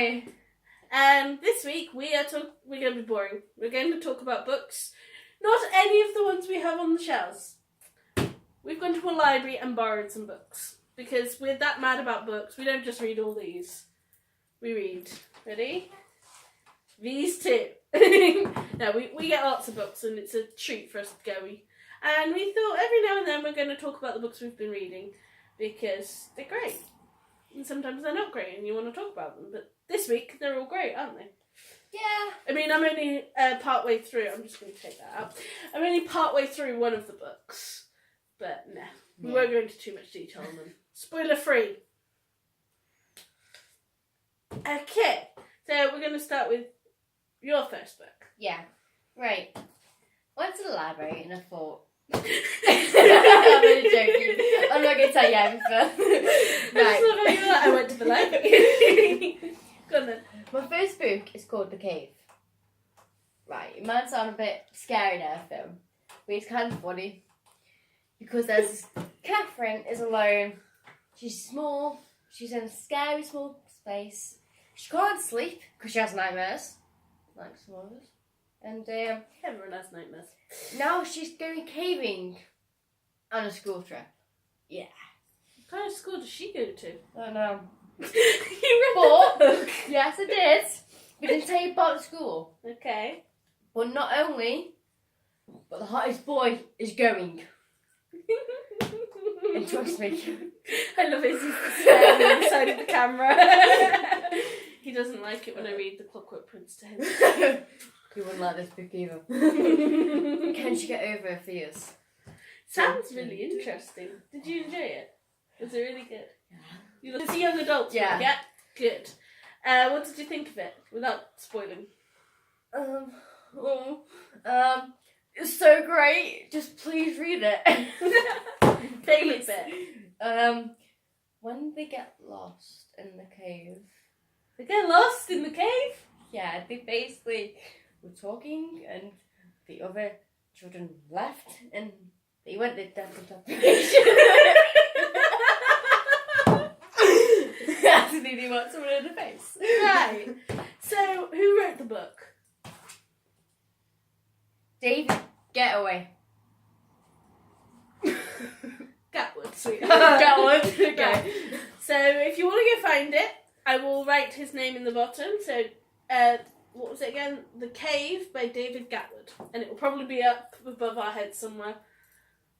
Hi. And this week we're going to be boring. We're going to talk about books, not any of the ones we have on the shelves. We've gone to a library and borrowed some books because we're that mad about books. We don't just read all these. We read. Ready? These two. No, we get lots of books and it's a treat for us to go. And we thought every now and then we're going to talk about the books we've been reading because they're great. And sometimes they're not great and you want to talk about them. But this week they're all great, aren't they? Yeah. I mean, I'm only part-way through. I'm just going to take that out. I'm only part-way through one of the books. But no, we won't go into too much detail on them. Spoiler-free. Okay, so we're going to start with your first book. Yeah. Right. Went to the library and I thought... I'm only joking. I'm not going to tell you everything. Right. I went to the library. Go on then. My first book is called The Cave. Right, it might sound a bit scary now, film, but it's kind of funny. Because there's... Catherine is alone. She's small. She's in a scary small space. She can't sleep because she has nightmares. Like some of us. And Everyone has nightmares. now she's going caving on a school trip. Yeah. What kind of school does she go to? I don't know. You read the book? Yes, I did. We didn't tell you about the school. Okay. But not only, but the hottest boy is going. And trust me. I love his stare on the other side of the camera. He doesn't like it when I read The Clockwork Prince to him. He wouldn't like this book either. Can she get over her fears? Sounds really interesting. Did you enjoy it? Was it really good? Yeah. You look, it's a young adult Yeah. book, yeah? Good. What did you think of it, without spoiling? It's so great. Just please read it. Favourite bit? When they get lost in the cave. They get lost in the cave? Yeah, they basically were talking and the other children left and they went to dental operation. Actually, they want someone in the face. Right. So, who wrote the book? David, get away. Gatwood, sweet. Gatwood. Okay. Right. So, if you want to go find it, I will write his name in the bottom. So, what was it again? The Cave by David Gatwood. And it will probably be up above our heads somewhere.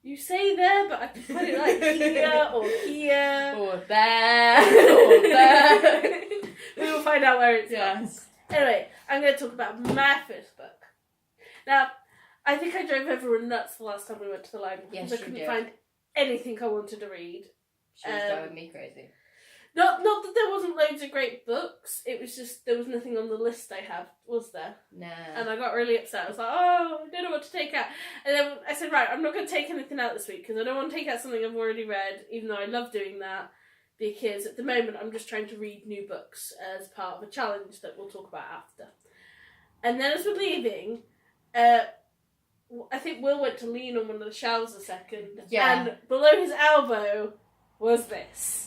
You say there, but I can put it like here or here. Or there. Or there. We will find out where it's Yes. from. Anyway, I'm going to talk about my first book. Now, I think I drove everyone nuts the last time we went to the library because Yes, I you couldn't did. find anything I wanted to read. She was driving me crazy. Not that there wasn't loads of great books, it was just there was nothing on the list I had, was there? Nah. And I got really upset. I was like, oh, I don't know what to take out. And then I said, right, I'm not going to take anything out this week because I don't want to take out something I've already read, even though I love doing that, because at the moment I'm just trying to read new books as part of a challenge that we'll talk about after. And then as we're leaving, I think Will went to lean on one of the shelves a second, Yeah. and below his elbow was this.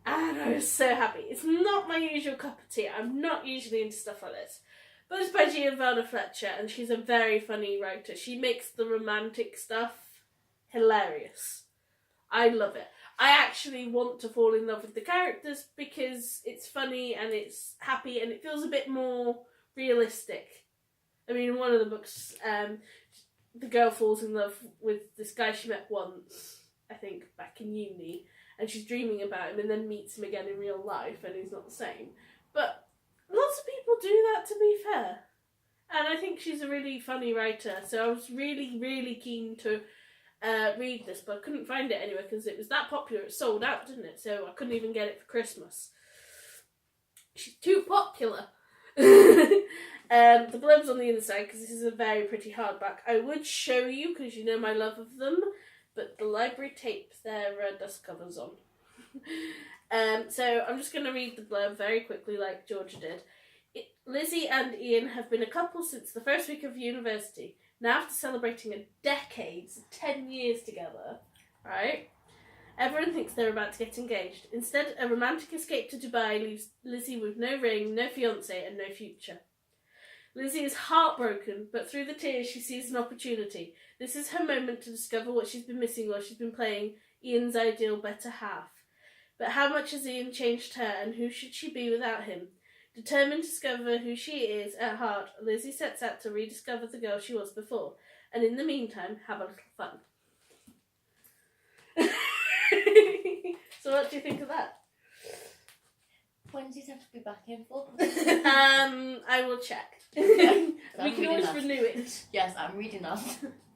And I was so happy. It's not my usual cup of tea. I'm not usually into stuff like this. But it's by Giovanna Fletcher, and she's a very funny writer. She makes the romantic stuff hilarious. I love it. I actually want to fall in love with the characters because it's funny and it's happy and it feels a bit more realistic. I mean, in one of the books, the girl falls in love with this guy she met once, I think, back in uni. And she's dreaming about him and then meets him again in real life and he's not the same. But lots of people do that, to be fair. And I think she's a really funny writer. So I was really, really keen to read this, but I couldn't find it anywhere because it was that popular. It sold out, didn't it? So I couldn't even get it for Christmas. She's too popular. The blurb's on the inside because this is a very pretty hardback. I would show you because you know my love of them. But the library tapes their dust covers on. So I'm just going to read the blurb very quickly like Georgia did. Lizzie and Ian have been a couple since the first week of university. Now after celebrating a decade, 10 years together, right? Everyone thinks they're about to get engaged. Instead, a romantic escape to Dubai leaves Lizzie with no ring, no fiancé, and no future. Lizzie is heartbroken, but through the tears she sees an opportunity. This is her moment to discover what she's been missing while she's been playing Ian's ideal better half. But how much has Ian changed her, and who should she be without him? Determined to discover who she is at heart, Lizzie sets out to rediscover the girl she was before, and in the meantime, have a little fun. So what do you think of that? When does it have to be back in for? I will check. Okay. We can always renew it. Yes, I'm reading that.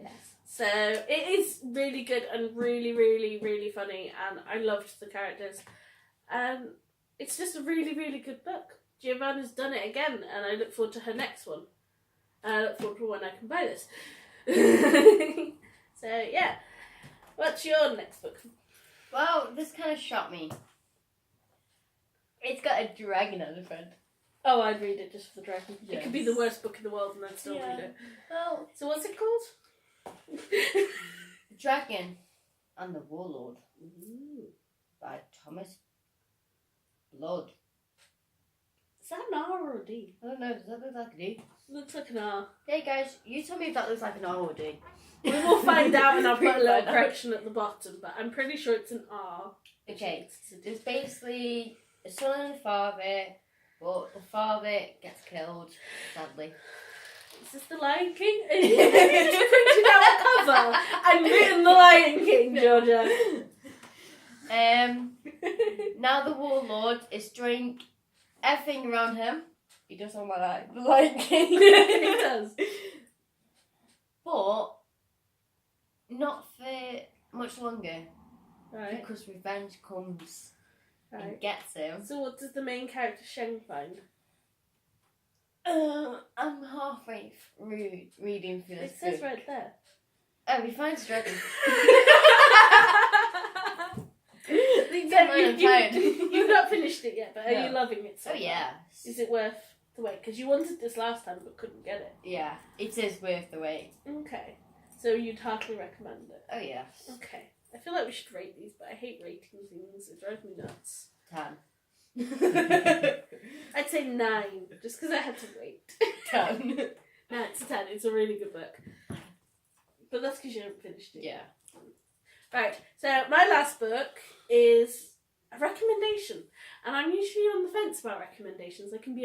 Yes. So it is really good and really, really, really funny, and I loved the characters. It's just a really, really good book. Giovanna's done it again, and I look forward to her next one. And I look forward to when I can buy this. So yeah, what's your next book? Well, this kind of shocked me. It's got a dragon on the front. Oh, I'd read it just for the dragon. Yes. It could be the worst book in the world, and I'd still read it. Well, So what's it called? The Dragon and the Warlord by Thomas Blood. Is that an R or a D? I don't know, does that look like a D? Looks like an R. Hey guys, you tell me if that looks like an R or a D. We will find out, and I'll put a We'll little find out. correction at the bottom, but I'm pretty sure it's an R. Okay, there's basically a son and a father, but the father gets killed, sadly. Is this the Lion King? Have you just printed out a cover and written the Lion King, Georgia? Now the Warlord is doing everything around him. He does sound like the Lion King. It does. But not for much longer, Right. because revenge comes and Right. gets him. So what does the main character Sheng find? I'm halfway through reading through this It says book. right there. Oh, he finds a dragon. You've not finished it yet, but are No. you loving it so Oh far? yeah. Is it worth the wait? Because you wanted this last time but couldn't get it. Yeah, it is worth the wait. Okay. So you'd hardly recommend it. Oh yes. Okay. I feel like we should rate these, but I hate rating things. It drives me nuts. 10. I'd say 9, just because I had to wait. 10. No, it's a 10. It's a really good book. But that's because you haven't finished it. Yeah. Right, so my last book is a recommendation. And I'm usually on the fence about recommendations. I can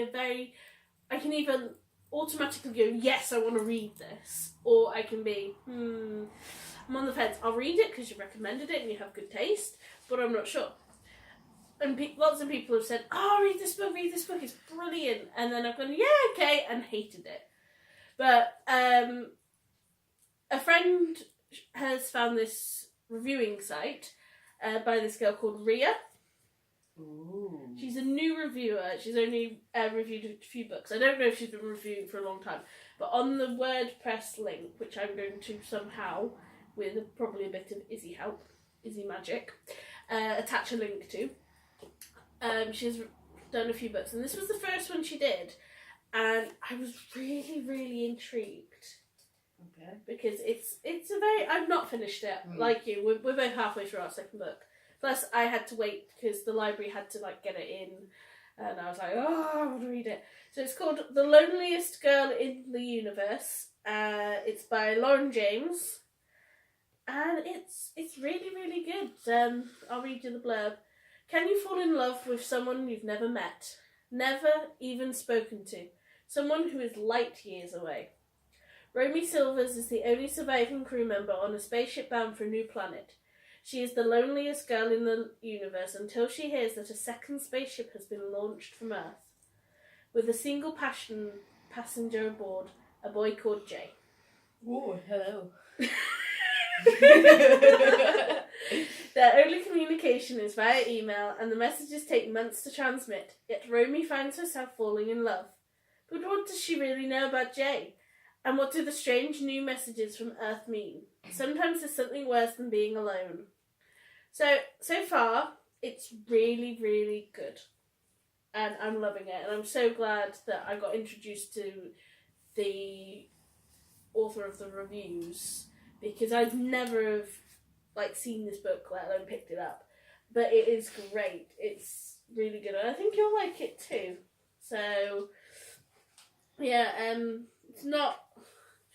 either automatically go, yes, I want to read this. Or I can be, I'm on the fence. I'll read it because you recommended it and you have good taste, but I'm not sure. And lots of people have said, oh, read this book, it's brilliant. And then I've gone, yeah, okay, and hated it. But a friend has found this reviewing site by this girl called Ria. Ooh. She's a new reviewer. She's only reviewed a few books. I don't know if she's been reviewing for a long time. But on the WordPress link, which I'm going to somehow, with probably a bit of Izzy help, Izzy magic, attach a link to. She's done a few books, and this was the first one she did, and I was really, really intrigued. Okay. Because it's a very... I've not finished it, like you. We're both halfway through our second book. Plus, I had to wait because the library had to get it in, and I was like, oh, I want to read it. So it's called The Loneliest Girl in the Universe. It's by Lauren James, and it's really, really good. I'll read you the blurb. Can you fall in love with someone you've never met, never even spoken to, someone who is light years away? Romy Silvers is the only surviving crew member on a spaceship bound for a new planet. She is the loneliest girl in the universe until she hears that a second spaceship has been launched from Earth. With a single passenger aboard, a boy called Jay. Oh, hello. Their only communication is via email, and the messages take months to transmit, yet Romy finds herself falling in love. But what does she really know about Jay? And what do the strange new messages from Earth mean? Sometimes there's something worse than being alone. So far, it's really, really good. And I'm loving it. And I'm so glad that I got introduced to the author of the reviews, because I'd never have like seen this book, let alone picked it up. But it is great. It's really good. And I think you'll like it too. So, yeah, it's not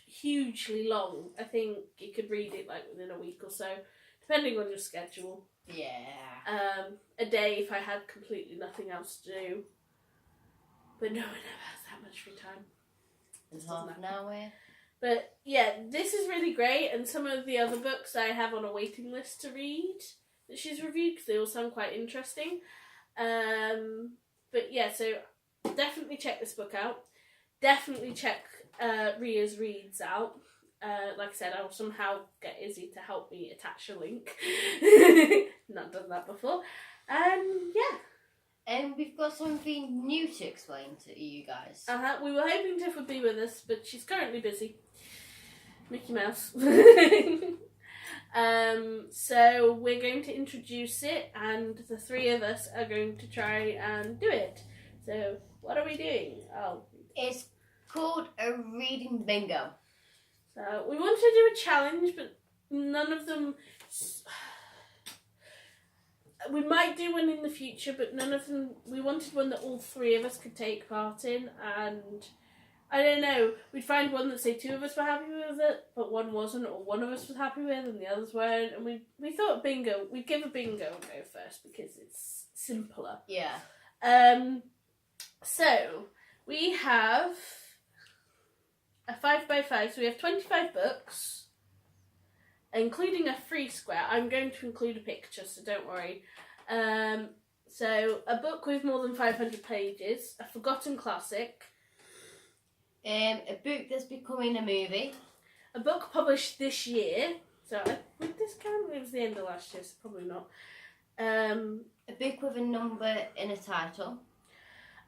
hugely long. I think you could read it like within a week or so, depending on your schedule. Yeah. A day if I had completely nothing else to do. But no one ever has that much free time. It's half an hour. But yeah, this is really great, and some of the other books I have on a waiting list to read that she's reviewed because they all sound quite interesting. But yeah, so definitely check this book out. Definitely check Ria's Reads out. Like I said, I'll somehow get Izzy to help me attach a link. Not done that before. Yeah. And we've got something new to explain to you guys. We were hoping Tiff would be with us, but she's currently busy. Mickey Mouse. So we're going to introduce it, and the three of us are going to try and do it. So what are we doing? Oh, it's called a reading bingo. So we wanted to do a challenge, but none of them. We might do one in the future, but none of them. We wanted one that all three of us could take part in, and I don't know. We'd find one that say two of us were happy with it, but one wasn't, or one of us was happy with and the others weren't. And we thought bingo. We'd give a bingo a go first because it's simpler. Yeah. So we have a 5x5. So we have 25 books, including a free square. I'm going to include a picture, so don't worry. So a book with more than 500 pages, a forgotten classic. A book that's becoming a movie. A book published this year. So would this count? It was the end of last year, so probably not. A book with a number in a title.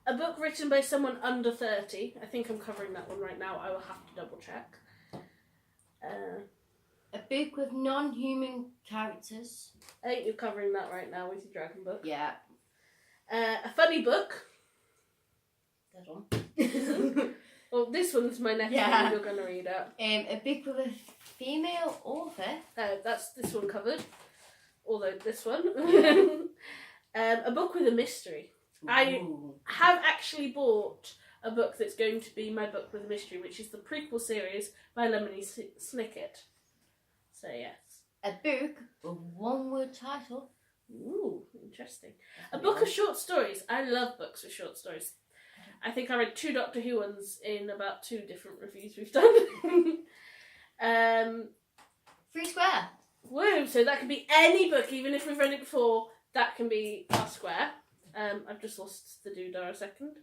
A book written by someone under 30. I think I'm covering that one right now. I will have to double check. A book with non-human characters. I think you're covering that right now with your dragon book. Yeah. A funny book. That one. Well, this one's my next one you're going to read out. A book with a female author. That's this one covered. Although this one. Yeah. A book with a mystery. Ooh. I have actually bought a book that's going to be my book with a mystery, which is the prequel series by Lemony Snicket. So, yes. A book with one-word title. Ooh, interesting. A book of short stories. I love books with short stories. I think I read 2 Doctor Who ones in about 2 different reviews we've done. Free square. Woo! So that could be any book, even if we've read it before. That can be our square. I've just lost the doodah a second.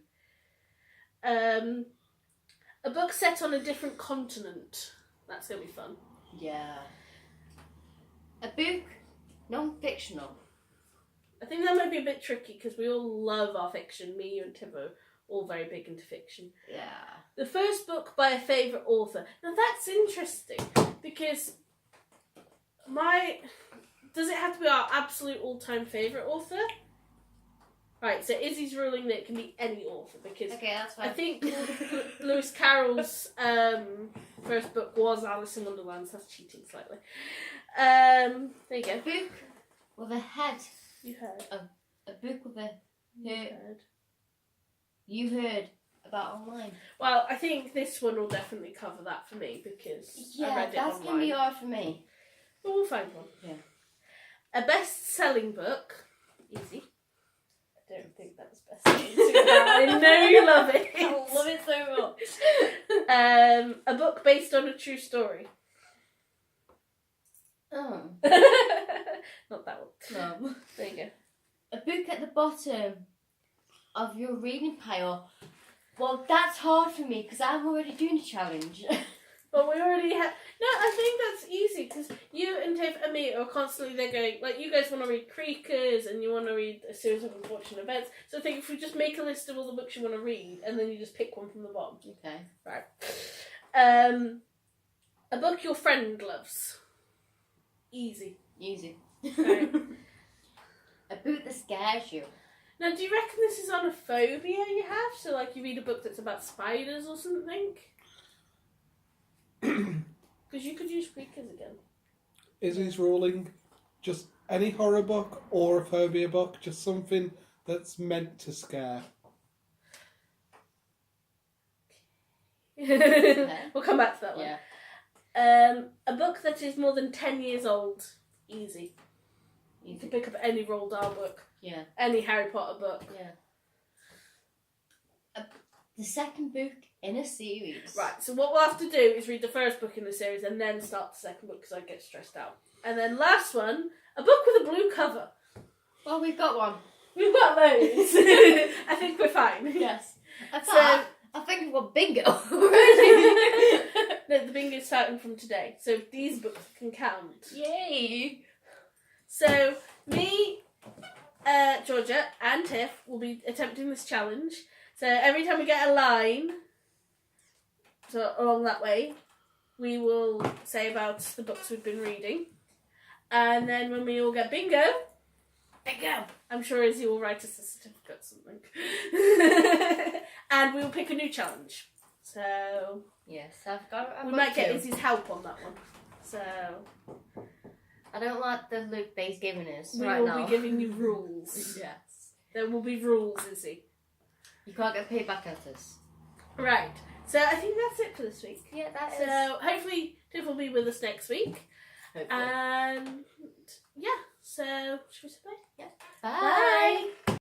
A book set on a different continent. That's going to be fun. Yeah. A book, non-fictional. I think that might be a bit tricky because we all love our fiction. Me, you and Tivo, all very big into fiction. Yeah. The first book by a favourite author. Now that's interesting because does it have to be our absolute all-time favourite author? Right, so Izzy's ruling that it can be any author because okay, that's fine. I think Lewis Carroll's first book was Alice in Wonderland, so that's cheating slightly. There you go. A book with a head. You heard. A book with a You heard. You heard about online. Well, I think this one will definitely cover that for me because I read it that's online. going to be hard for me. But we'll find one. Yeah. A best-selling book. Easy. I don't think that's best-selling too hard. I know you love it. I love it so much. A book based on a true story. Oh. Not that one. No. There you go. A book at the bottom of your reading pile. Well, that's hard for me because I'm already doing a challenge. But we already have... No, I think that's easy because you and Tiff and me are constantly there going... Like, you guys want to read Creakers and you want to read A Series of Unfortunate Events. So I think if we just make a list of all the books you want to read and then you just pick one from the bottom. Okay. Right. A book your friend loves. Easy. Right. A book that scares you. Now, do you reckon this is on a phobia you have? So, like, you read a book that's about spiders or something? Because you could use Creakers again. Izzy's ruling Just any horror book or a phobia book, just something that's meant to scare. We'll come back to that one. Yeah. A book that is more than 10 years old. Easy. You can pick up any Roald Dahl book. Yeah. Any Harry Potter book. Yeah. The second book in a series. Right, so what we'll have to do is read the first book in the series and then start the second book because I get stressed out. And then last one, a book with a blue cover. Well, we've got one. We've got those. I think we're fine. Yes. So I think we've got bingo. the bingo's starting from today, so these books can count. Yay! So me, Georgia, and Tiff will be attempting this challenge. So every time we get a line, so along that way, we will say about the books we've been reading. And then when we all get bingo, I'm sure Izzy will write us a certificate or something. And we will pick a new challenge. So Yes, I've got. we might get Izzy's help on that one. So I don't like the look they's giving us we right will now. be giving you rules. Yes. There will be rules, Izzy. You can't get paid back at us. Right. So I think that's it for this week. Yeah, that is. So hopefully Tiff will be with us next week. Hopefully. And yeah, so should we say bye? Bye. Bye.